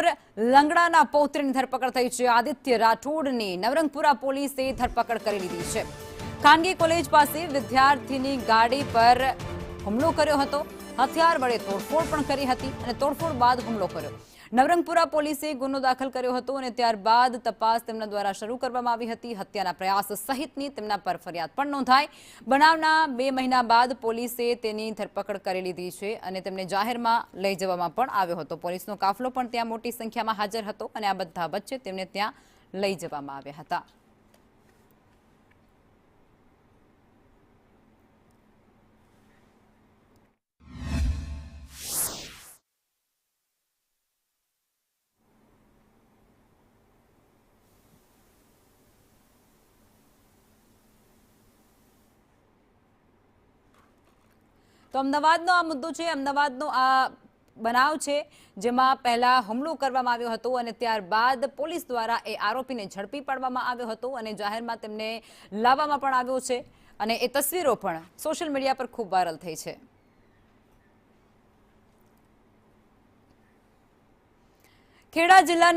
પર લંગડાના પૌત્રની ધરપકડ થઈ છે। આદિત્ય રાઠોડની નવરંગપુરા પોલીસે ધરપકડ કરી લીધી છે। ખાનગી કોલેજ પાસે વિદ્યાર્થીની ગાડી પર હુમલો કર્યો હતો। હથિયાર વડે તોડફોડ પણ કરી હતી અને તોડફોડ બાદ હુમલો કર્યો। નવરંગપુરા પોલીસે ગુનો દાખલ કર્યો હતો અને ત્યારબાદ તપાસ તેમના દ્વારા શરૂ કરવામાં આવી હતી। હત્યાના પ્રયાસ સહિતની તેમના પર ફરિયાદ પણ નોંધાઈ। બનાવના 2 મહિના બાદ પોલીસે તેની ધરપકડ કરી લીધી છે અને તેમને જાહેરમાં લઈ જવામાં પણ આવ્યો હતો। પોલીસનો કાફલો પણ ત્યાં મોટી સંખ્યામાં હાજર હતો અને આ બધા વચ્ચે તેમને ત્યાં લઈ જવામાં આવ્યા હતા। તો અમદાવાદનો આ મુદ્દો છે। અમદાવાદનો આ બનાવ છે જેમાં પહેલા હુમલો કરવામાં આવ્યો હતો અને ત્યારબાદ પોલીસ દ્વારા એ આરોપીને ઝડપી પાડવામાં આવ્યો હતો અને જાહેરમાં તેમને લાવવામાં પણ આવ્યો છે અને એ તસવીરો પણ સોશિયલ મીડિયા પર ખૂબ વાયરલ થઈ છે। ખેડા જિલ્લાના